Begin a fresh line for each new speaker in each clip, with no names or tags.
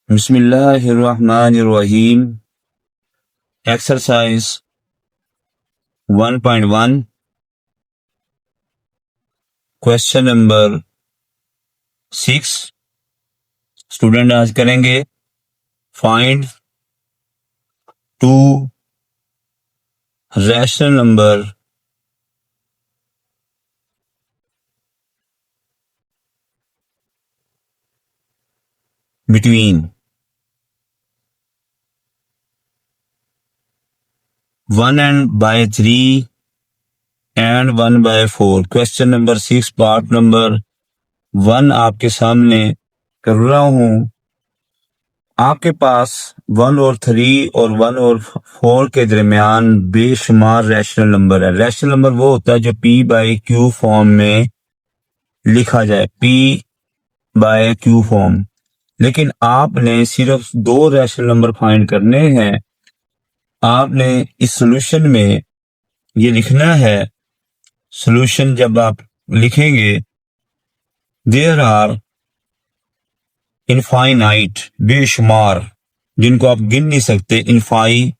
बिस्मिल्लाहिर्रहमानिर्रहीम। Exercise 1.1 question number 6 student आज करेंगे find to rational number between 1/3 and 1/4। Question number 6 part number 1 आपके सामने कर रहा हूं। आपके पास 1 और 3 और 1 और 4 के दरमियान बेशुमार रैशनल नंबर है। रैशनल नंबर वो होता है जो P/Q फॉर्म में लिखा जाए, P/Q फॉर्म। लेकिन आपने सिर्फ 2 रैशनल नंबर फाइंड करने हैं। आपने इस सॉल्यूशन में ये लिखना है। सॉल्यूशन जब आप लिखेंगे, देयर आर इनफाइनाइट, बेशुमार, जिनको आप गिन नहीं सकते, infinite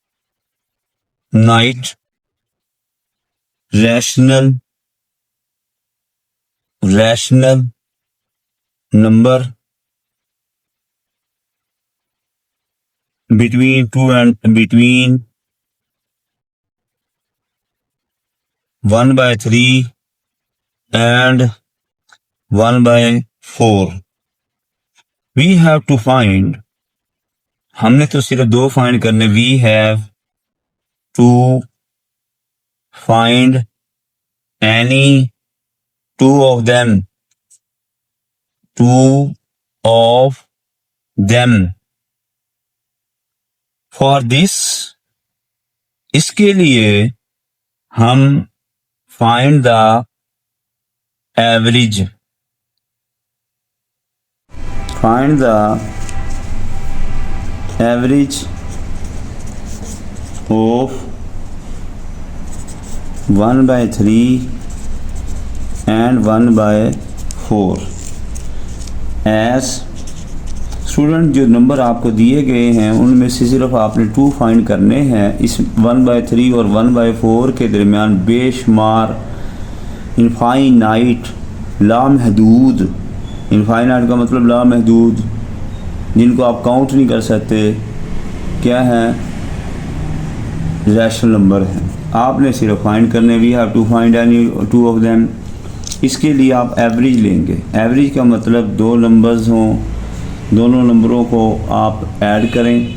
rational number between 1/3 and 1/4। we have to find, हमने तो सिर्फ 2 फाइंड करने। we have to find any two of them for this। इसके लिए हम find the average of 1/3 and 1/4 as student जो नंबर आपको दिए गए हैं उनमें से सिर्फ आपने 2 फाइंड करने हैं। इस 1/3 और 1/4 के दरमियान बेशुमार इनफाइनाइट, लामहदूद, इनफाइनाइट का मतलब लामहदूद, जिनको आप काउंट नहीं कर सकते, क्या है, रैशनल नंबर हैं। आपने सिर्फ फाइंड करने। We have to find any 2 of them. इसके लिए आप एवरेज लेंगे। एवरेज का मतलब 2 नंबर्स हों, दोनों नंबरों को आप ऐड करें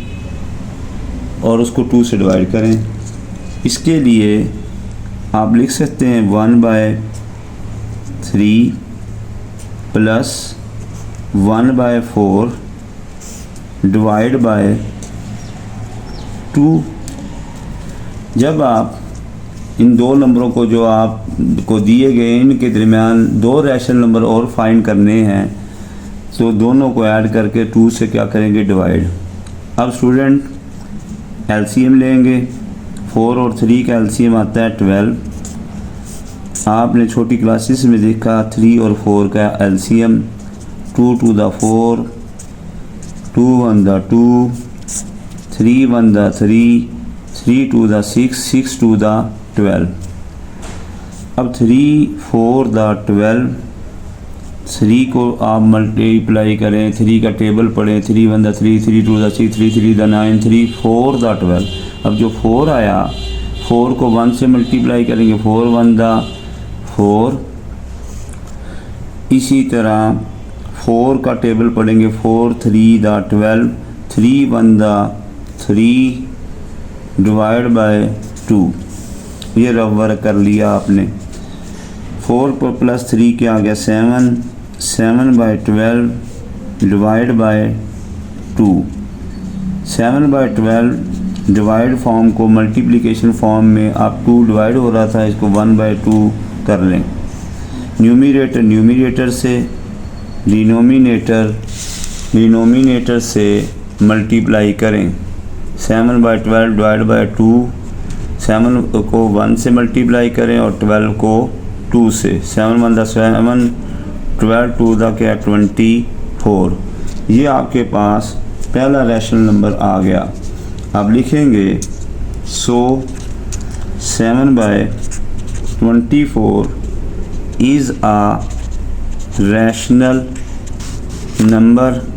और उसको 2 से डिवाइड करें। इसके लिए आप लिख सकते हैं 1/3 प्लस 1/4 डिवाइड बाय 2। जब आप इन 2 नंबरों को जो आपको दिए गए इनके दरमियान 2 रैशनल नंबर और फाइंड करने हैं, तो दोनों को ऐड करके 2 से क्या करेंगे, डिवाइड। अब स्टूडेंट एलसीएम लेंगे। 4 और 3 का एलसीएम आता है 12। आपने छोटी क्लासेस में देखा 3 और 4 का LCM 2 to the 4, 2 1 the 2, 3 1 the 3, 3 2 the 6, 6 2 the 12। अब 3 4 the 12, 3 को आप मल्टीप्लाई करें, 3 का टेबल पढ़ें, 3 1 the 3, 3 2 the 6, 3 3 the 9, 3 4 the 12। अब जो 4 आया, 4 को 1 से मल्टीप्लाई करेंगे, 4 1 the 4। इसी तरह 4 का टेबल पढ़ेंगे, 4 3 the 12, 3 1 the 3 डिवाइड बाय 2। ये रफ वर्क कर लिया आपने। 4 पर प्लस 3 क्या आ गया, 7, 7/12 डिवाइड बाय 2। 7/12 डिवाइड फॉर्म को मल्टीप्लिकेशन फॉर्म में आप 2 डिवाइड हो रहा था, इसको 1/2 कर लें। न्यूमिनेटर से डिनोमिनेटर से मल्टीप्लाई करें। 7/12 डिवाइड बाय 2। 7 को 1 से मल्टीप्लाई करें और 12 को 2 से। 7 1 the 7, 12 2 the क्या 24। ये आपके पास पहला रैशनल नंबर आ गया। अब लिखेंगे so 7/24 is a rational number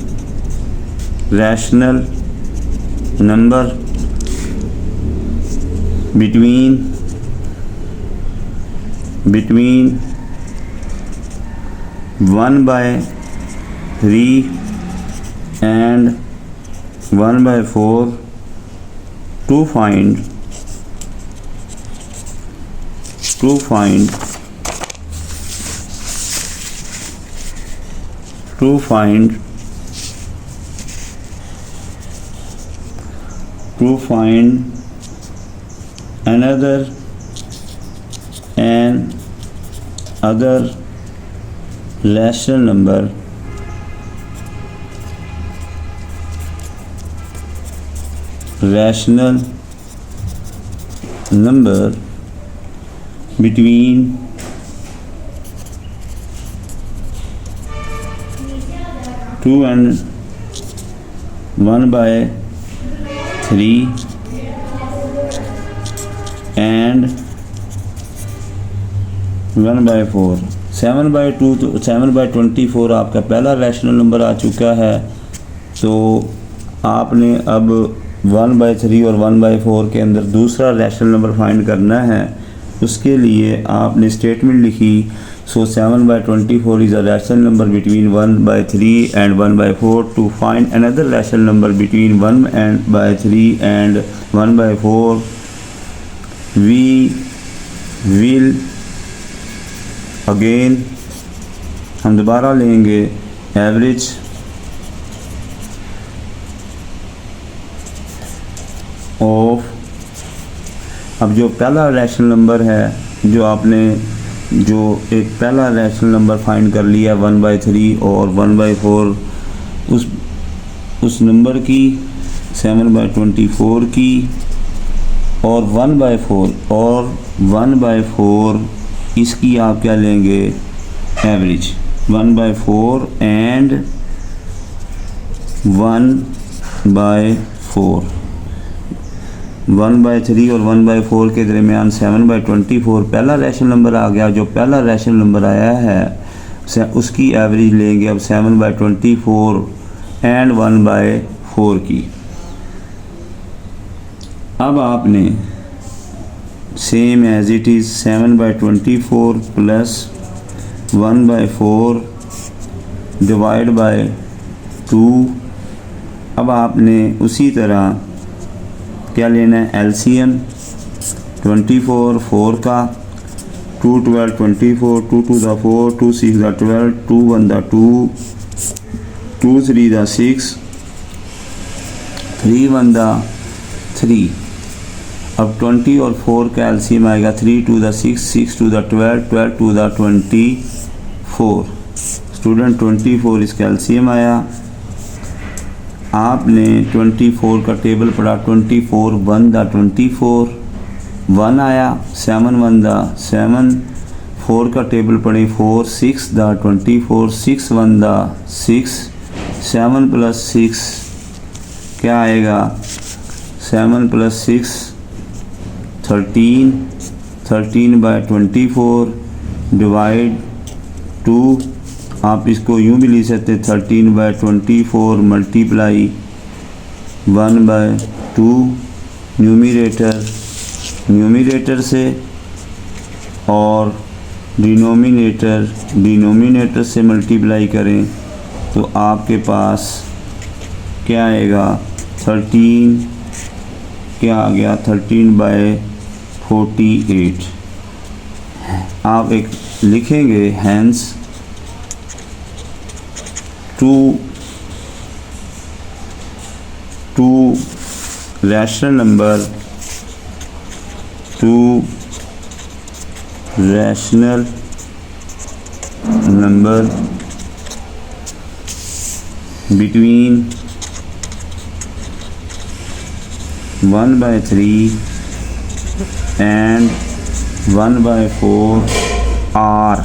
between 1/3 and 1/4 to find another rational number between 2 and 1/3 and 1/4। 7/24 आपका पहला रैशनल नंबर आ चुका है। तो आपने अब 1/3 और 1/4 के अंदर दूसरा रैशनल नंबर फाइंड करना है। उसके लिए आपने स्टेटमेंट लिखी so 7/24 is a rational number between 1/3 and 1/4 to find another rational number between 1/3 and 1/4 we will again हम दोबारा लेंगे एवरेज ऑफ। अब जो पहला रैशनल नंबर है जो आपने जो एक पहला रैशनल नंबर फाइंड कर लिया 1/3 और 1/4 उस नंबर की 7/24 की और 1/4 इसकी आप क्या लेंगे एवरेज 1/4 एंड 1/4 1/3 और 1/4 के दरमियान 7/24 पहला रैशनल नंबर आ गया। जो पहला रैशनल नंबर आया है उसकी एवरेज लेंगे अब 7/24 एंड 1/4 की। अब आपने same as it is 7/24 plus 1/4 divide by 2। अब आपने उसी तरह क्या लेना है एलसीएम 24 4 का 2 12 24 2 2 दा 4 2 6 दा 12 2 1 दा 2 2 3 दा 6 3 1 दा 3। अब 20 और 4 का एलसीएम आएगा 3 2 दा 6 6 2 दा 12 12 2 दा 24। स्टूडेंट 24 इसका एलसीएम आया। आपने 24 का टेबल पढ़ा 24 1 दा 24 1 आया 7 1 दा 7। 4 का टेबल पढ़े 4 6 दा 24 6 1 दा 6 7 + 6 क्या आएगा 7 + 6 13 13/24 डिवाइड 2। आप इसको यूँ भी लिख सकते 13/24 मल्टीप्लाई 1/2 न्यूमिनेटर से और डिनोमिनेटर से मल्टीप्लाई करें तो आपके पास क्या आएगा 13 क्या आ गया 13/48। आप एक लिखेंगे hence two rational number between 1/3 and 1/4 are.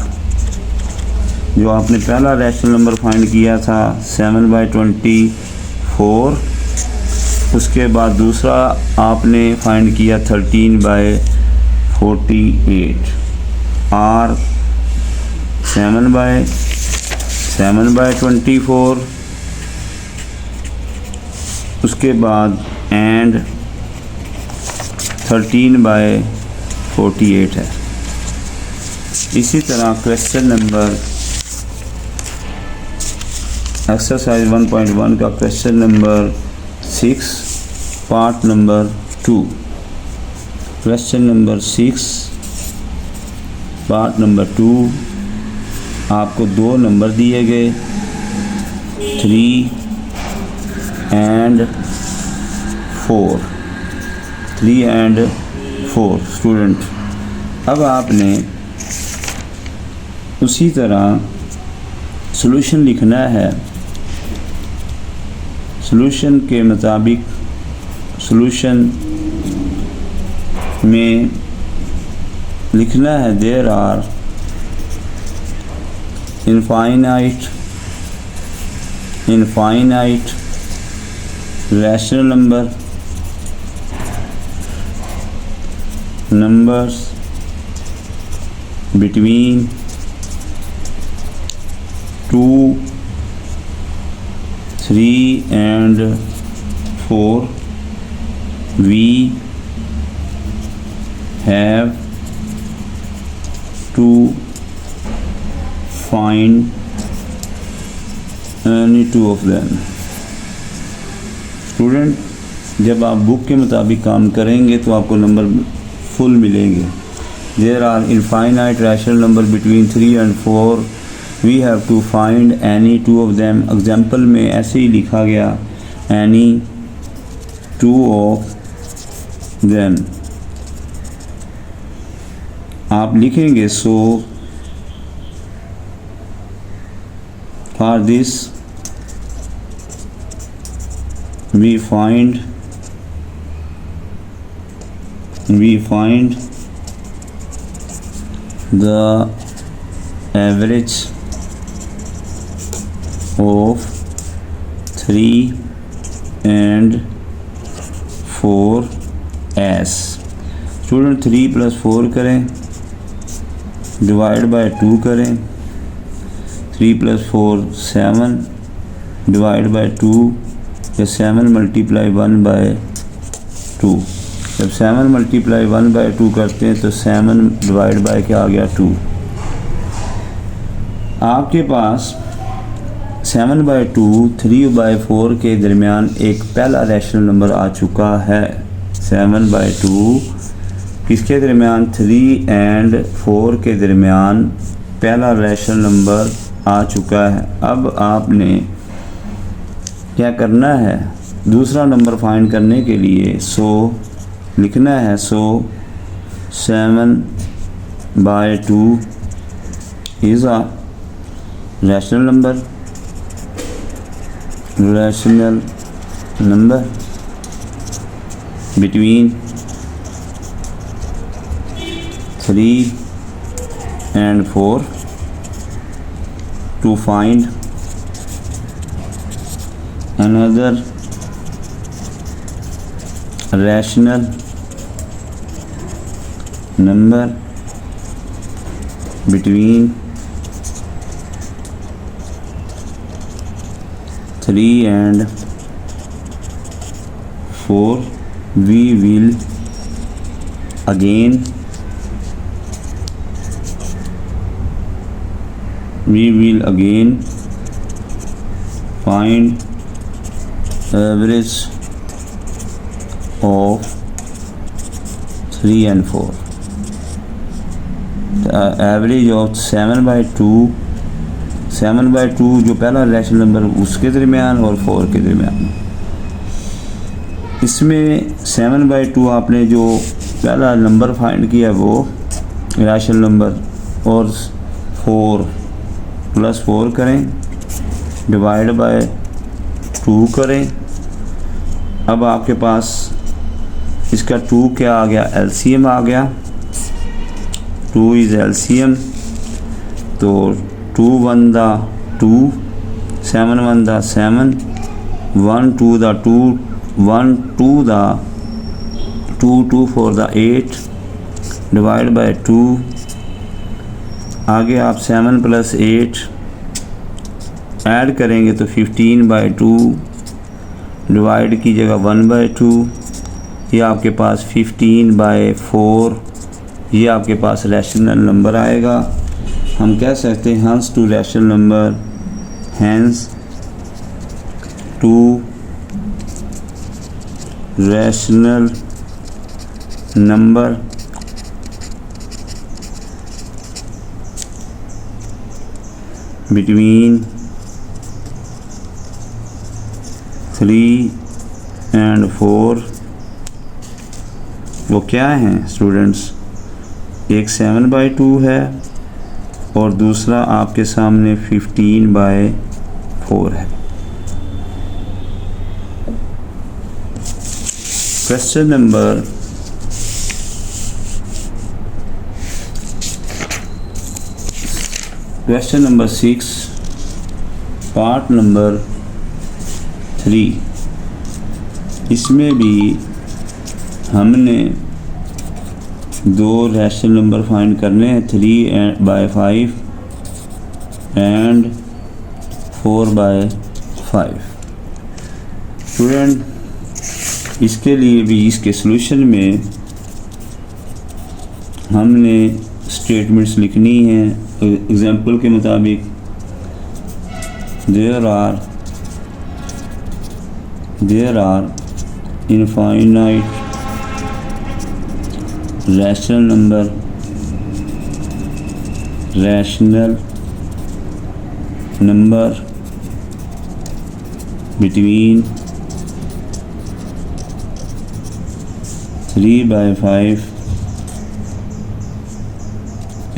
जो आपने पहला रैशनल नंबर फाइंड किया था 7/24 4, उसके बाद दूसरा आपने फाइंड किया 13/48 और 7/24, उसके बाद एंड 13/48 है। इसी तरह क्वेश्चन नंबर एक्सरसाइज 1.1 का question number 6 part number 2। Question number 6 part number 2, आपको दो नंबर दिए गए 3 and 4, 3 and 4 स्टूडेंट। अब आपने उसी तरह सॉल्यूशन लिखना है। सॉल्यूशन के मुताबिक सॉल्यूशन में लिखना है there are infinite rational numbers between 2, 3 and 4. We have to find any two of them. Student, जब आप बुक के मुताबिक काम करेंगे तो आपको नंबर फुल मिलेंगे। There are infinite rational number between 3 and 4, we have to find any two of them. Example में ऐसे ही लिखा गया एनी टू ऑफ देम। आप लिखेंगे so for this we find the average of 3 and 4 as। Student 3 + 4 करें, divide by 2 करें। 3 + 4 7, divide by 2 या 7 × 1/2। जब 7 × 1/2 करते हैं तो 7 डिवाइड बाय क्या आ गया 2। आपके पास 7/2 3/4 के दरमियान एक पहला रैशनल नंबर आ चुका है। 7/2 किसके दरमियान 3 and 4 के दरमियान पहला रैशनल नंबर आ चुका है। अब आपने क्या करना है, दूसरा नंबर फाइंड करने के लिए लिखना है 7/2 is a rational number between 3 and 4 to find another rational number between 3 and 4. We will again find average of 3 and 4. The average of 7/2 जो पहला रैशनल नंबर उसके दरमियान और 4 के दरमियान। इसमें 7/2 आपने जो पहला नंबर फाइंड किया वो रैशनल नंबर और 4 + 4 करें, डिवाइड बाय 2 करें। अब आपके पास इसका 2 क्या आ गया, एलसीएम आ गया। 2 इज़ एलसीएम, तो 2 × 1 = 2, 7 × 1 = 7, 1 2 the 2, 1 2 the 2 2 4 the 8 divide by 2। आगे आप 7 + 8 ऐड करेंगे तो 15/2 डिवाइड कीजिएगा 1/2। ये आपके पास 15/4, ये आपके पास रैशनल नंबर आएगा। हम कह सकते हैं hence two rational number, hence two rational number between 3 and 4 वो क्या हैं स्टूडेंट्स? एक 7/2 है और दूसरा आपके सामने 15/4 है। Question number 6, part number 3। इसमें भी हमने दो रैशनल नंबर फाइंड करने हैं, 3/5 एंड 4/5। स्टूडेंट इसके लिए भी इसके सॉल्यूशन में हमने स्टेटमेंट्स लिखनी है। एग्जाम्पल के मुताबिक there are infinite rational number between 3/5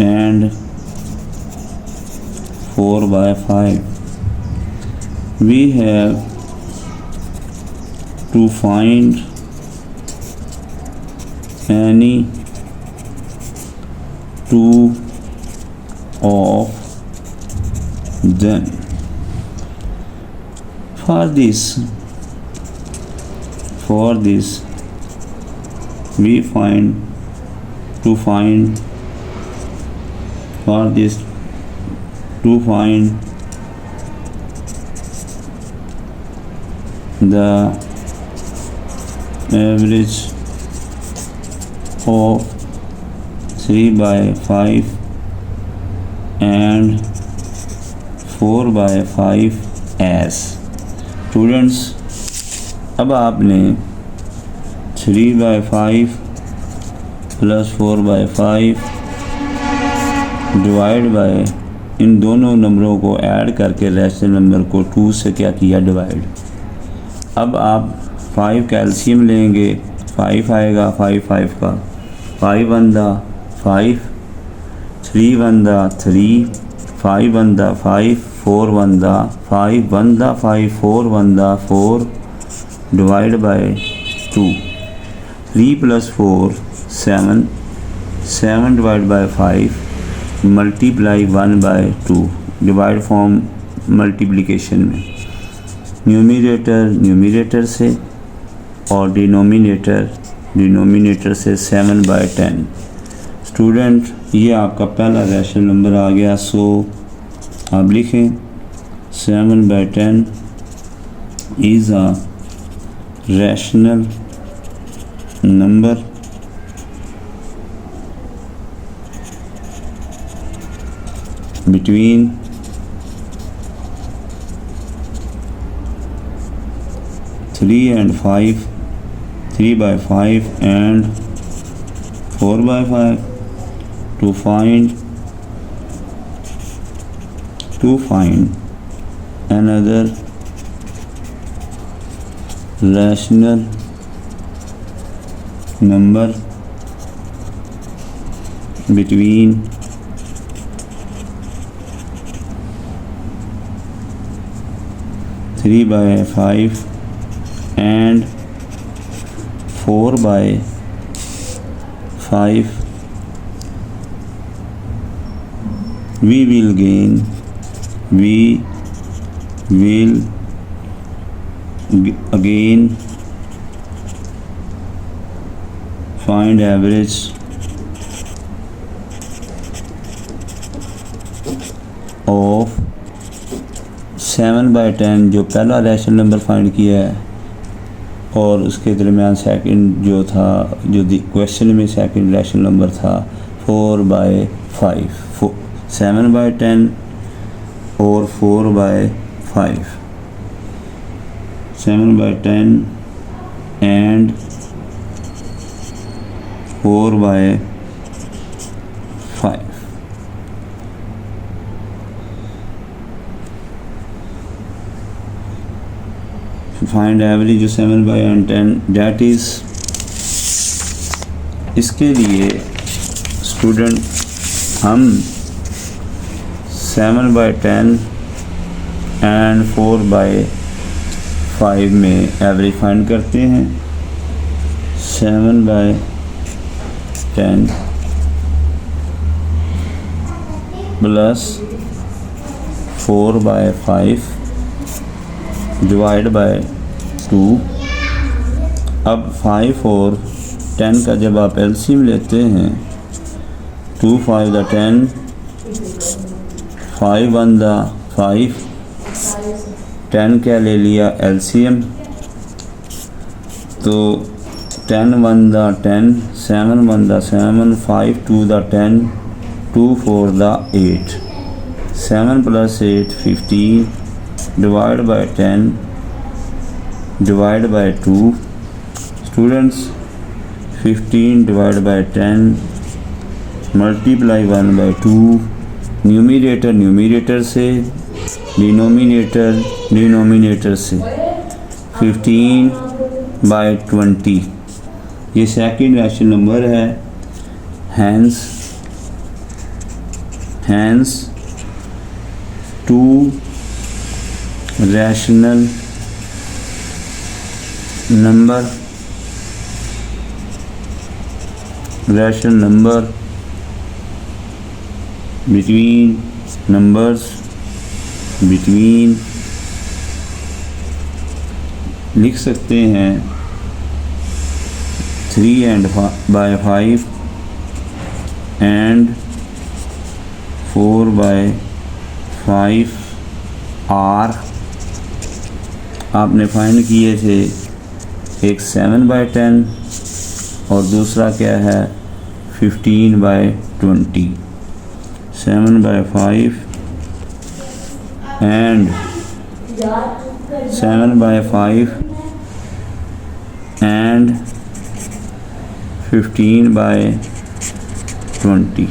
and 4/5. We have to find any two of them. For this we find to find the average of 3/5 and 4/5 as। Students अब आपने 3/5 + 4/5 डिवाइड बाय इन दोनों नंबरों को add करके rational number को 2 से क्या किया डिवाइड। अब आप 5 का एलसीएम लेंगे, 5 आएगा 5 का, 5 1 5, 3 1 3, 5 1 5, 4 1 5, 1 5, 4 1 4 divide by 2। 3 + 4 7, 7 divide by 5 multiply 1/2 divide form multiplication में, न्यूमरेटर से और डिनोमिनेटर से 7/10। स्टूडेंट ये आपका पहला रैशनल नंबर आ गया। सो आप लिखें 7/10 is a rational number between 3 and 5, 3/5 and 4/5 to find another rational number between 3/5 and 4/5, we will again find average of 7/10 जो पहला रैशनल नंबर फाइंड किया है और उसके दरमियान सेकंड जो था, जो क्वेश्चन में सेकंड रैशनल नंबर था 4/5, 7/10 और 4/5, 7/10 and 4/5. Find average 7/10 that is, इसके लिए स्टूडेंट हम 7/10 एंड 4/5 में एवरेज फाइंड करते हैं। 7/10 प्लस 4/5 डिवाइड बाय 2। अब 5 और 10 का जब आप एलसीएम लेते हैं, 2 5 द 10, 5 1 द 5, 10 क्या ले लिया एलसीएम, तो 10 1 the 10, 7 1 the 7, 5 2 the 10, 2 4 the 8, 7 + 8 15 divide by 10 divide by 2। Students 15 divide by 10 multiply 1/2, numerator numerator से, डिनोमिनेटर से, 15/20 ये सेकंड रैशनल नंबर है। हैंस 2 रैशनल नंबर बिटवीन लिख सकते हैं 3/5 and 4/5 आर आपने फाइंड किए थे, एक 7/10 और दूसरा क्या है 15/20। 7/5 and 7/5 and 15/20।